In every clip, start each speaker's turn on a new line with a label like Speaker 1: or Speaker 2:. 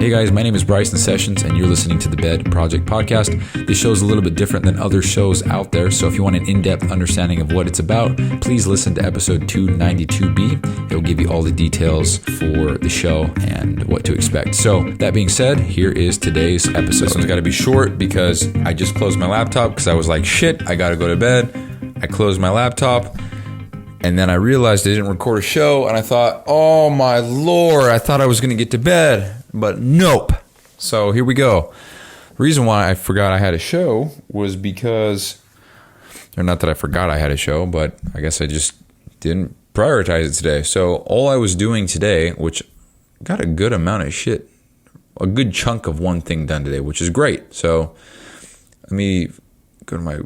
Speaker 1: Hey guys, my name is Bryson Sessions and you're listening to the Bed Project Podcast. This show is a little bit different than other shows out there, so if you want an in-depth understanding of what it's about, please listen to episode 292B. It'll give you all the details for the show and what to expect. So that being said, here is today's episode. This one's got to be short because I just closed my laptop because I was like, shit, I got to go to bed. I closed my laptop. And then I realized I didn't record a show, and I thought, oh my Lord, I thought I was going to get to bed, but nope. So here we go. The reason why I forgot I had a show was because, or not that I forgot I had a show, but I guess I just didn't prioritize it today. So all I was doing today, which got a good amount of shit, a good chunk of one thing done today, which is great. So let me go to my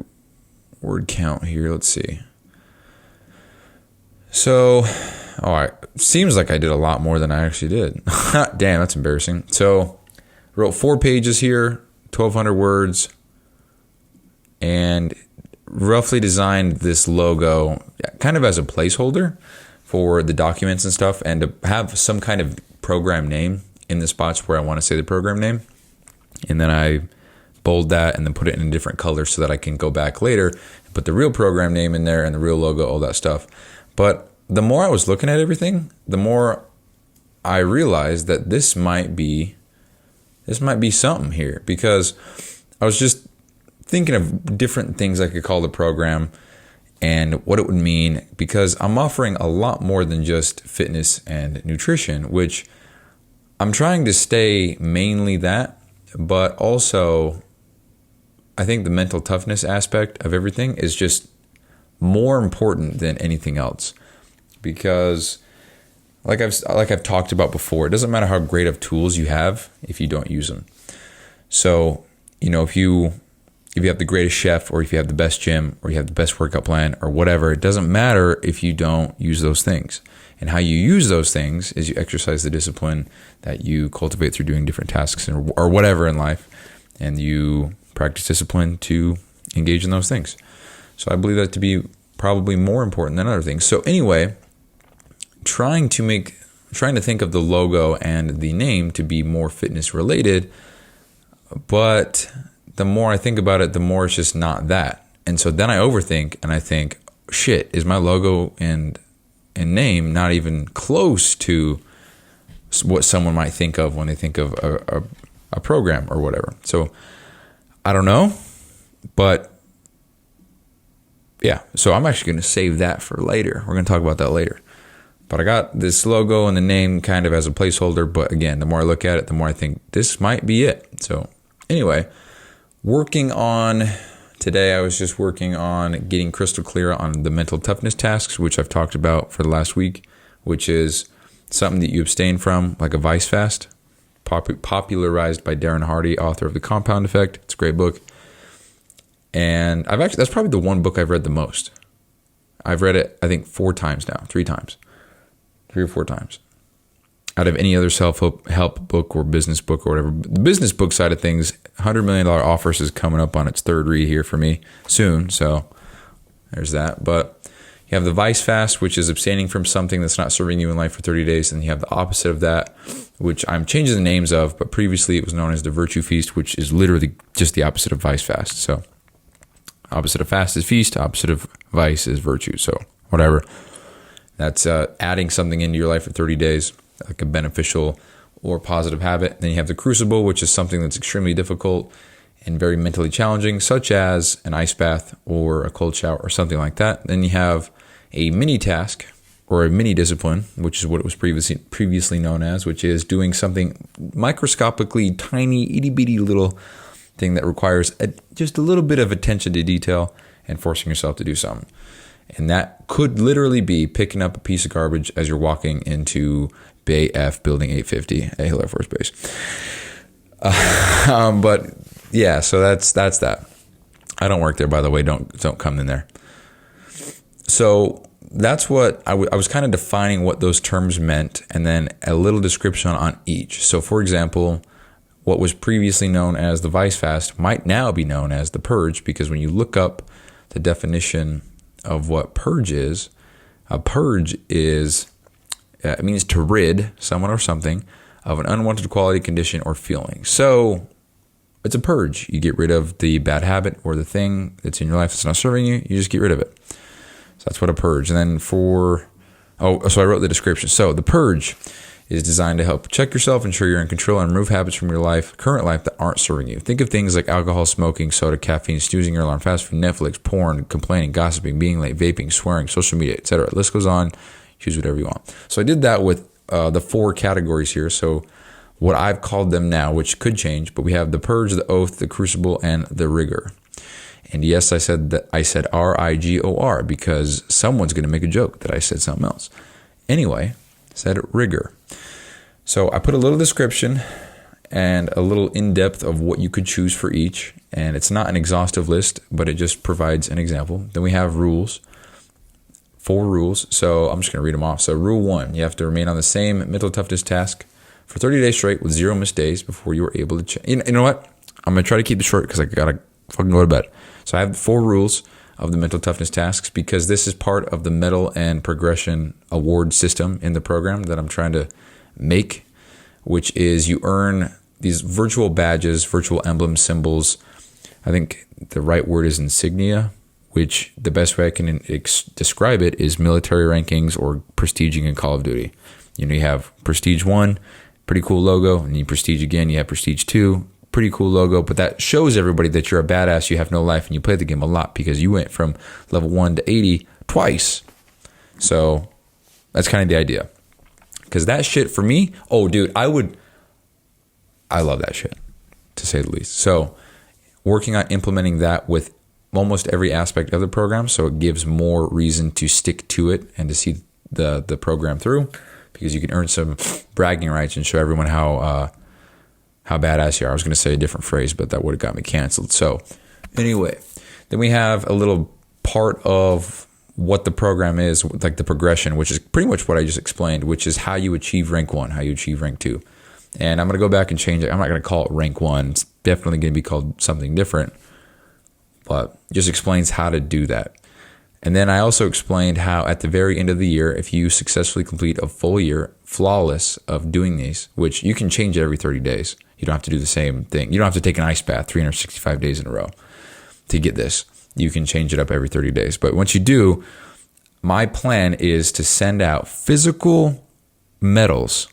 Speaker 1: word count here. Let's see. So, seems like I did a lot more than I actually did. Damn, that's embarrassing. So, wrote 4 pages here, 1,200 words, and roughly designed this logo kind of as a placeholder for the documents and stuff, and to have some kind of program name in the spots where I want to say the program name. And then I bold that and then put it in a different color so that I can go back later and put the real program name in there and the real logo, all that stuff. But the more I was looking at everything, the more I realized that this might be something here, because I was just thinking of different things I could call the program and what it would mean, because I'm offering a lot more than just fitness and nutrition, which I'm trying to stay mainly that, but also I think the mental toughness aspect of everything is just more important than anything else, because like I've talked about before, it doesn't matter how great of tools you have if you don't use them. So, if you have the greatest chef, or if you have the best gym, or you have the best workout plan, or whatever, it doesn't matter if you don't use those things. And how you use those things is you exercise the discipline that you cultivate through doing different tasks or whatever in life, and you practice discipline to engage in those things. So I believe that to be probably more important than other things. So anyway, trying to think of the logo and the name to be more fitness related, but the more I think about it, the more it's just not that. And so then I overthink and I think, shit, is my logo and name not even close to what someone might think of when they think of a program or whatever. So I don't know, but yeah, so I'm actually going to save that for later. We're going to talk about that later. But I got this logo and the name kind of as a placeholder. But again, the more I look at it, the more I think this might be it. So anyway, today I was just working on getting crystal clear on the mental toughness tasks, which I've talked about for the last week, which is something that you abstain from, like a vice fast, popularized by Darren Hardy, author of The Compound Effect. It's a great book. And that's probably the one book I've read the most. I've read it, I think, 3 or 4 times. Out of any other self-help book or business book or whatever. The business book side of things, $100 million Offers is coming up on its 3rd read here for me soon. So there's that. But you have the Vice Fast, which is abstaining from something that's not serving you in life for 30 days. And you have the opposite of that, which I'm changing the names of, but previously it was known as the Virtue Feast, which is literally just the opposite of Vice Fast. So opposite of fast is feast, opposite of vice is virtue. So whatever. That's adding something into your life for 30 days, like a beneficial or positive habit. Then you have the Crucible, which is something that's extremely difficult and very mentally challenging, such as an ice bath or a cold shower or something like that. Then you have a mini task or a mini discipline, which is what it was previously known as, which is doing something microscopically tiny, itty bitty little thing that requires just a little bit of attention to detail and forcing yourself to do something. And that could literally be picking up a piece of garbage as you're walking into Bay F Building 850 at Hill Air Force Base. But yeah, so that's that. I don't work there, by the way. Don't come in there. So that's what I was kind of defining what those terms meant, and then a little description on each. So for example, what was previously known as the Vice Fast might now be known as the Purge, because when you look up the definition of what purge is, a purge is, it means to rid someone or something of an unwanted quality, condition, or feeling. So it's a purge. You get rid of the bad habit or the thing that's in your life that's not serving you. You just get rid of it. So that's what a purge. And then so I wrote the description. So the purge is designed to help check yourself, ensure you're in control, and remove habits from your current life that aren't serving you. Think of things like alcohol, smoking, soda, caffeine, snoozing your alarm, fast food, Netflix, porn, complaining, gossiping, being late, vaping, swearing, social media, etc. The list goes on. Choose whatever you want. So I did that with the 4 categories here. So what I've called them now, which could change, but we have the purge, the oath, the crucible, and the rigor. And yes, I said RIGOR because someone's going to make a joke that I said something else. Anyway, I said rigor. So I put a little description and a little in-depth of what you could choose for each. And it's not an exhaustive list, but it just provides an example. Then we have rules, 4 rules. So I'm just going to read them off. So rule 1, you have to remain on the same mental toughness task for 30 days straight with 0 missed days before you were able to change. You know what? I'm going to try to keep it short because I got to fucking go to bed. So I have 4 rules of the mental toughness tasks because this is part of the medal and progression award system in the program that I'm trying to make, which is you earn these virtual badges, virtual emblems, symbols. I think the right word is insignia, which the best way I can describe it is military rankings or prestiging in Call of Duty. You know, you have Prestige 1, pretty cool logo, and you Prestige again, you have Prestige 2, pretty cool logo, but that shows everybody that you're a badass, you have no life, and you play the game a lot because you went from level 1 to 80 twice. So that's kind of the idea. Because that shit for me, oh dude, I love that shit, to say the least. So working on implementing that with almost every aspect of the program, so it gives more reason to stick to it and to see the program through, because you can earn some bragging rights and show everyone how badass you are. I was going to say a different phrase, but that would have got me canceled. So anyway, then we have a little part of what the program is, like the progression, which is pretty much what I just explained, which is how you achieve rank 1, how you achieve rank 2. And I'm going to go back and change it. I'm not going to call it rank 1. It's definitely going to be called something different, but it just explains how to do that. And then I also explained how at the very end of the year, if you successfully complete a full year flawless of doing these, which you can change it every 30 days. You don't have to do the same thing. You don't have to take an ice bath 365 days in a row to get this. You can change it up every 30 days. But once you do, my plan is to send out physical medals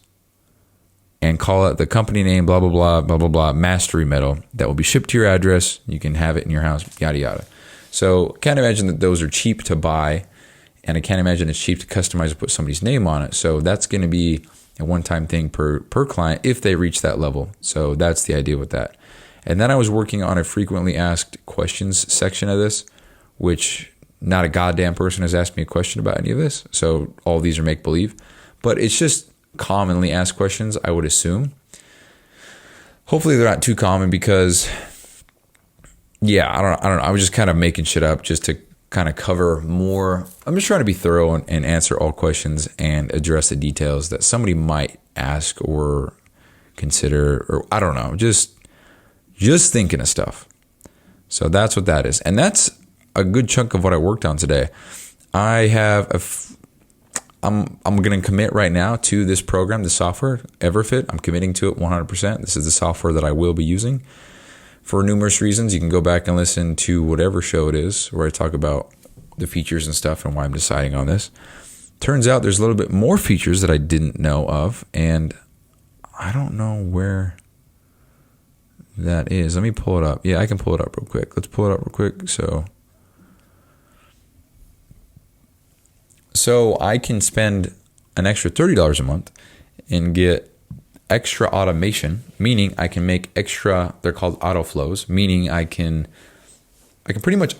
Speaker 1: and call it the company name, blah, blah, blah, blah, blah, blah, mastery medal that will be shipped to your address. You can have it in your house, yada, yada. So I can't imagine that those are cheap to buy, and I can't imagine it's cheap to customize and put somebody's name on it. So that's going to be a one-time thing per client if they reach that level. So that's the idea with that. And then I was working on a frequently asked questions section of this, which not a goddamn person has asked me a question about any of this. So all these are make-believe. But it's just commonly asked questions, I would assume. Hopefully they're not too common because, yeah, I don't know. I was just kind of making shit up just to kind of cover more. I'm just trying to be thorough and answer all questions and address the details that somebody might ask or consider, or I don't know, just thinking of stuff. So that's what that is. And that's a good chunk of what I worked on today. I have I'm going to commit right now to this program, the software, EverFit. I'm committing to it 100%. This is the software that I will be using for numerous reasons. You can go back and listen to whatever show it is where I talk about the features and stuff and why I'm deciding on this. Turns out there's a little bit more features that I didn't know of, and I don't know where that is. Let me pull it up. Yeah, I can pull it up real quick. Let's pull it up real quick. So I can spend an extra $30 a month and get extra automation, meaning I can make extra, they're called auto flows, meaning I can pretty much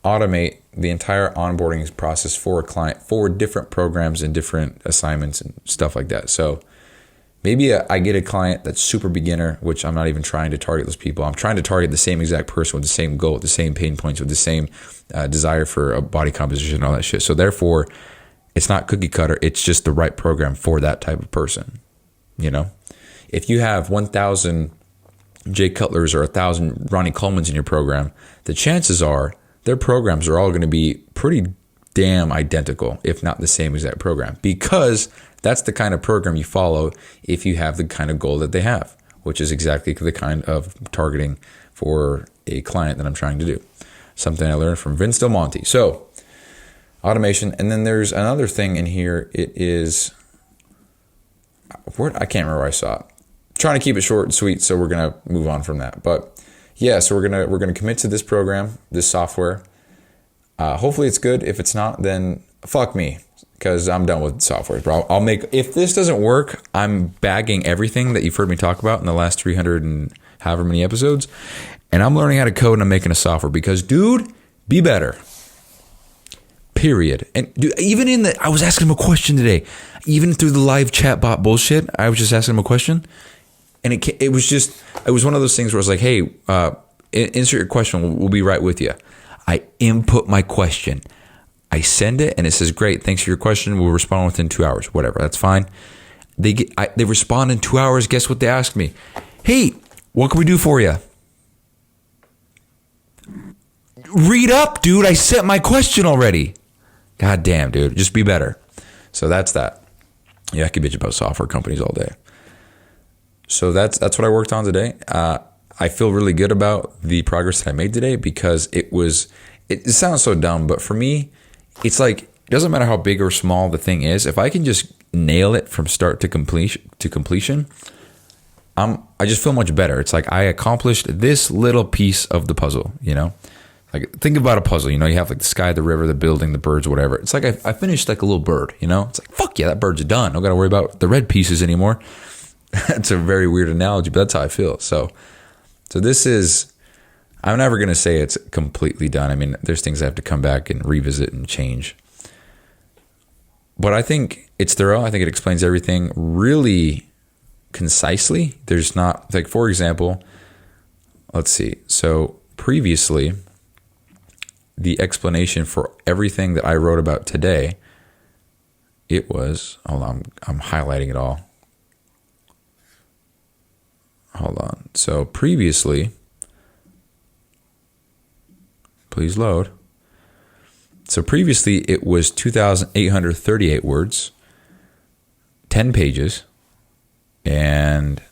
Speaker 1: automate the entire onboarding process for a client for different programs and different assignments and stuff like that. So maybe I get a client that's super beginner, which I'm not even trying to target those people. I'm trying to target the same exact person with the same goal, with the same pain points, with the same desire for a body composition and all that shit. So therefore, it's not cookie cutter. It's just the right program for that type of person. You know, if you have 1,000 Jay Cutlers or 1,000 Ronnie Colemans in your program, the chances are their programs are all going to be pretty damn identical, if not the same exact program, because that's the kind of program you follow if you have the kind of goal that they have, which is exactly the kind of targeting for a client that I'm trying to do. Something I learned from Vince Del Monte. So automation. And then there's another thing in here. It is, I can't remember where I saw it. Trying to keep it short and sweet, so we're gonna move on from that. But yeah, so we're gonna commit to this program, this software. Hopefully it's good. If it's not, then fuck me, because I'm done with software, bro. If this doesn't work, I'm bagging everything that you've heard me talk about in the last 300 and however many episodes, and I'm learning how to code and I'm making a software because, dude, be better. Period. And dude, I was asking him a question today, even through the live chat bot bullshit. I was just asking him a question, and it was one of those things where I was like, hey, insert your question. We'll be right with you. I input my question. I send it, and it says, great, thanks for your question. We'll respond within 2 hours. Whatever, that's fine. They respond in 2 hours. Guess what they ask me? Hey, what can we do for you? Read up, dude. I sent my question already. God damn, dude. Just be better. So that's that. Yeah, I could bitch about software companies all day. So that's what I worked on today. I feel really good about the progress that I made today because it sounds so dumb, but for me, it's like, it doesn't matter how big or small the thing is. If I can just nail it from start to completion, I just feel much better. It's like I accomplished this little piece of the puzzle, you know? Like, think about a puzzle, you know, you have like the sky, the river, the building, the birds, whatever. It's like I finished like a little bird, you know? It's like, fuck yeah, that bird's done. I don't got to worry about the red pieces anymore. It's a very weird analogy, but that's how I feel. So this is, I'm never going to say it's completely done. I mean, there's things I have to come back and revisit and change. But I think it's thorough. I think it explains everything really concisely. There's not, like, for example, let's see. So previously, the explanation for everything that I wrote about today, it was, hold on, I'm highlighting it all. Hold on. So previously, please load. So previously it was 2,838 words, 10 pages, and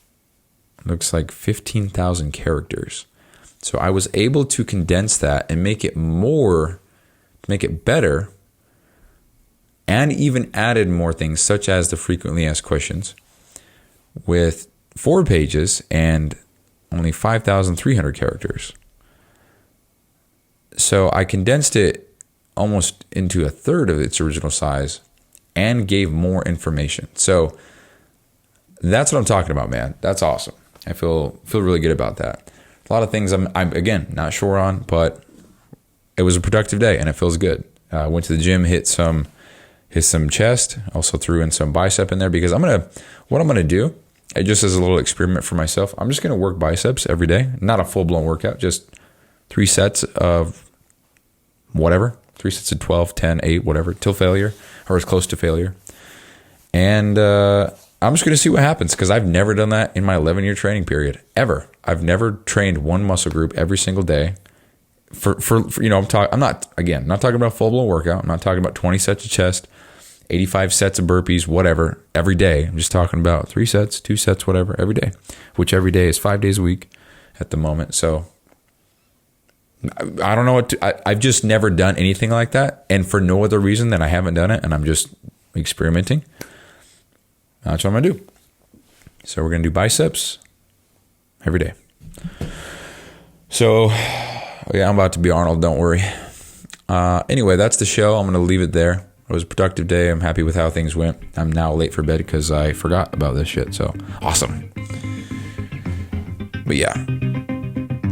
Speaker 1: looks like 15,000 characters. So I was able to condense that and make it better, and even added more things such as the frequently asked questions with 4 pages and only 5,300 characters. So I condensed it almost into a third of its original size and gave more information. So that's what I'm talking about, man. That's awesome. I feel really good about that. A lot of things I'm again not sure on, but it was a productive day and it feels good. Went to the gym, hit some chest, also threw in some bicep in there because what I'm gonna do, just as a little experiment for myself, I'm just gonna work biceps every day. Not a full-blown workout, just 3 sets of whatever, 3 sets of 12, 10, 8, whatever, till failure or as close to failure. And I'm just going to see what happens because I've never done that in my 11-year training period, ever. I've never trained one muscle group every single day. For you know, I'm not talking about full-blown workout. I'm not talking about 20 sets of chest, 85 sets of burpees, whatever, every day. I'm just talking about 3 sets, 2 sets, whatever, every day, which every day is 5 days a week at the moment. So I don't know I've just never done anything like that. And for no other reason than I haven't done it and I'm just experimenting. That's what I'm going to do. So we're going to do biceps every day. So, yeah, I'm about to be Arnold. Don't worry. Anyway, that's the show. I'm going to leave it there. It was a productive day. I'm happy with how things went. I'm now late for bed because I forgot about this shit. So, awesome. But yeah.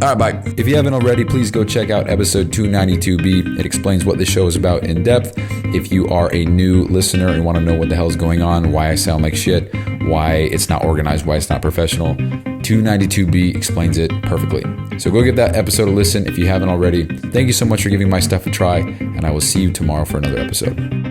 Speaker 1: All right, bye. If you haven't already, please go check out episode 292B. It explains what the show is about in depth. If you are a new listener and want to know what the hell is going on, why I sound like shit, why it's not organized, why it's not professional, 292B explains it perfectly. So go give that episode a listen if you haven't already. Thank you so much for giving my stuff a try, and I will see you tomorrow for another episode.